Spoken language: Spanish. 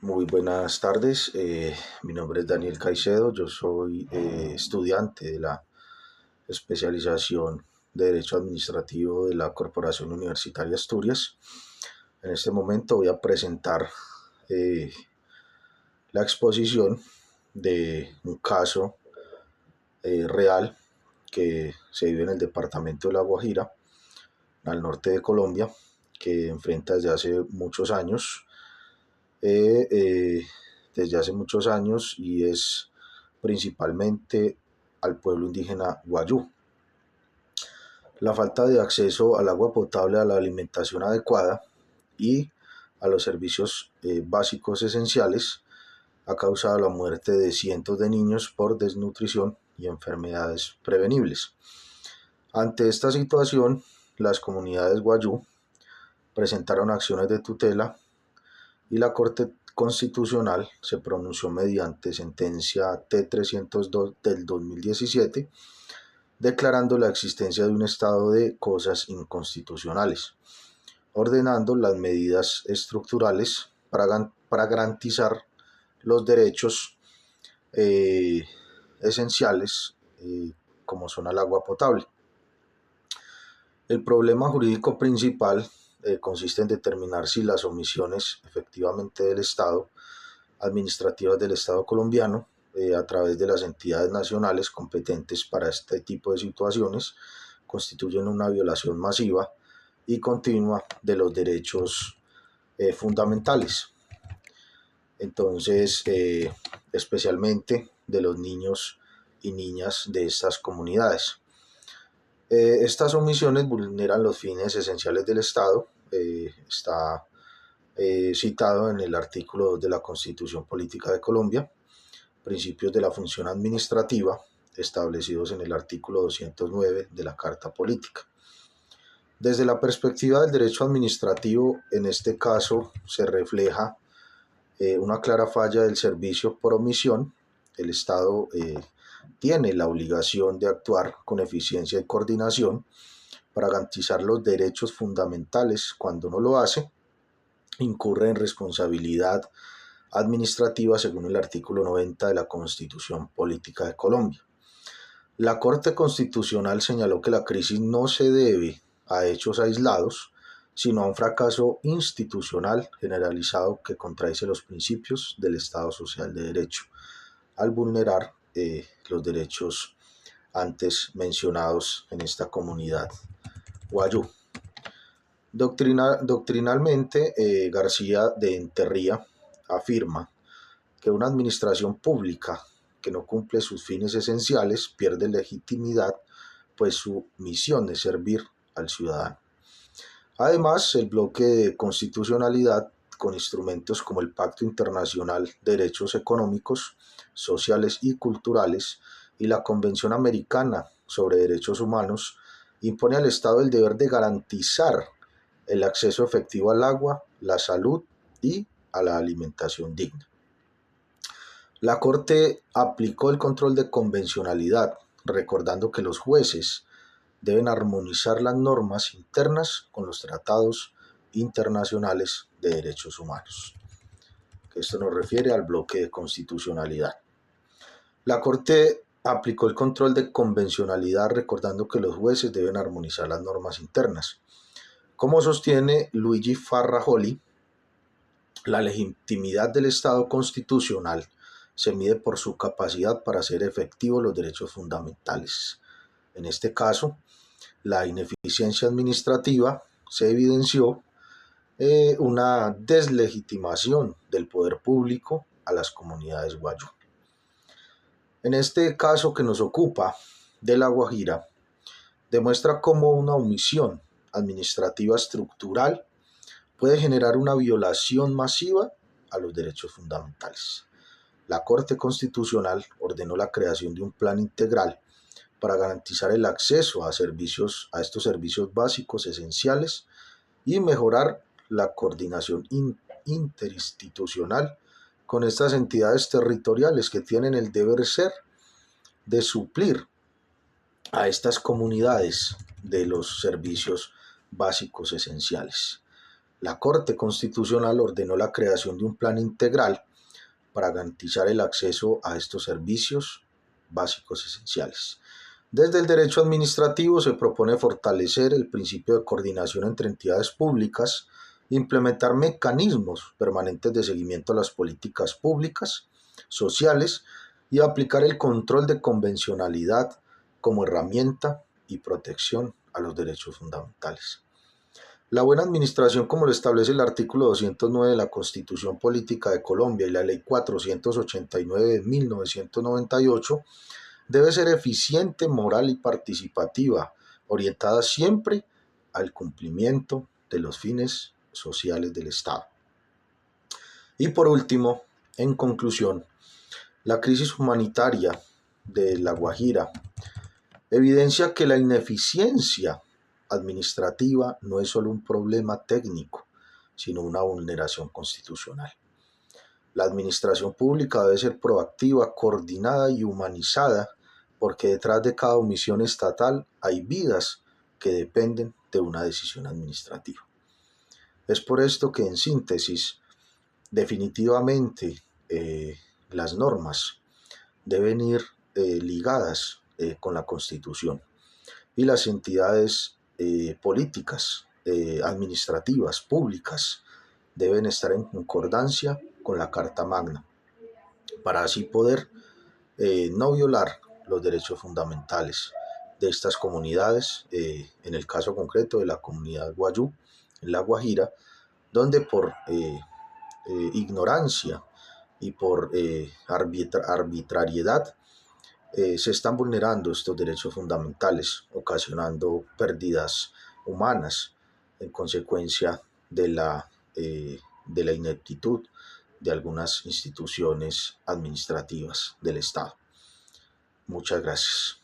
Muy buenas tardes, mi nombre es Daniel Caicedo, yo soy estudiante de la especialización de Derecho Administrativo de la Corporación Universitaria Asturias. En este momento voy a presentar eh, la exposición de un caso real que se vive en el departamento de La Guajira, al norte de Colombia, que enfrenta eh, eh, desde hace muchos años y es principalmente al pueblo indígena Guayú. La falta de acceso al agua potable, a la alimentación adecuada y a los servicios básicos esenciales ha causado la muerte de cientos de niños por desnutrición y enfermedades prevenibles. Ante esta situación, las comunidades Guayú presentaron acciones de tutela y la Corte Constitucional se pronunció mediante sentencia T-302 del 2017, declarando la existencia de un estado de cosas inconstitucionales, ordenando las medidas estructurales para garantizar los derechos eh, esenciales como son al agua potable. El problema jurídico principal consiste en determinar si las omisiones efectivamente del Estado, administrativas del Estado colombiano, a través de las entidades nacionales competentes para este tipo de situaciones, constituyen una violación masiva y continua de los derechos fundamentales. Entonces, especialmente de los niños y niñas de estas comunidades. Estas omisiones vulneran los fines esenciales del Estado. Está citado en el artículo 2 de la Constitución Política de Colombia, principios de la función administrativa establecidos en el artículo 209 de la Carta Política. Desde la perspectiva del derecho administrativo, en este caso se refleja una clara falla del servicio por omisión. El Estado tiene la obligación de actuar con eficiencia y coordinación para garantizar los derechos fundamentales. Cuando no lo hace, incurre en responsabilidad administrativa según el artículo 90 de la Constitución Política de Colombia. La Corte Constitucional señaló que la crisis no se debe a hechos aislados, sino a un fracaso institucional generalizado que contradice los principios del Estado Social de Derecho, al vulnerar los derechos antes mencionados en esta comunidad Guayú. Doctrinalmente, García de Enterría afirma que una administración pública que no cumple sus fines esenciales pierde legitimidad, pues su misión es servir al ciudadano. Además, el bloque de constitucionalidad, con instrumentos como el Pacto Internacional de Derechos Económicos, Sociales y Culturales y la Convención Americana sobre Derechos Humanos, impone al Estado el deber de garantizar el acceso efectivo al agua, la salud y a la alimentación digna. La Corte aplicó el control de convencionalidad, recordando que los jueces deben armonizar las normas internas con los tratados internacionales de derechos humanos. Esto nos refiere al bloque de constitucionalidad. La Corte aplicó el control de convencionalidad, recordando que los jueces deben armonizar las normas internas. Como sostiene Luigi Farrajoli, la legitimidad del Estado constitucional se mide por su capacidad para hacer efectivos los derechos fundamentales. En este caso, la ineficiencia administrativa se evidenció una deslegitimación del poder público a las comunidades Guayú. En este caso que nos ocupa de La Guajira, demuestra cómo una omisión administrativa estructural puede generar una violación masiva a los derechos fundamentales. La Corte Constitucional ordenó la creación de un plan integral para garantizar el acceso a estos servicios básicos esenciales y mejorar la coordinación interinstitucional con estas entidades territoriales que tienen el deber ser de suplir a estas comunidades de los servicios básicos esenciales. La Corte Constitucional ordenó la creación de un plan integral para garantizar el acceso a estos servicios básicos esenciales. Desde el derecho administrativo se propone fortalecer el principio de coordinación entre entidades públicas, implementar mecanismos permanentes de seguimiento a las políticas públicas, sociales y aplicar el control de convencionalidad como herramienta y protección a los derechos fundamentales. La buena administración, como lo establece el artículo 209 de la Constitución Política de Colombia y la Ley 489 de 1998, debe ser eficiente, moral y participativa, orientada siempre al cumplimiento de los fines sociales del Estado. Y por último, en conclusión, la crisis humanitaria de La Guajira evidencia que la ineficiencia administrativa no es solo un problema técnico, sino una vulneración constitucional. La administración pública debe ser proactiva, coordinada y humanizada, porque detrás de cada omisión estatal hay vidas que dependen de una decisión administrativa. Es por esto que, en síntesis, definitivamente las normas deben ir ligadas con la Constitución, y las entidades políticas, administrativas, públicas, deben estar en concordancia con la Carta Magna, para así poder no violar los derechos fundamentales de estas comunidades, en el caso concreto de la comunidad Wayuu, en La Guajira, donde por ignorancia y por arbitrariedad se están vulnerando estos derechos fundamentales, ocasionando pérdidas humanas en consecuencia de la ineptitud de algunas instituciones administrativas del Estado. Muchas gracias.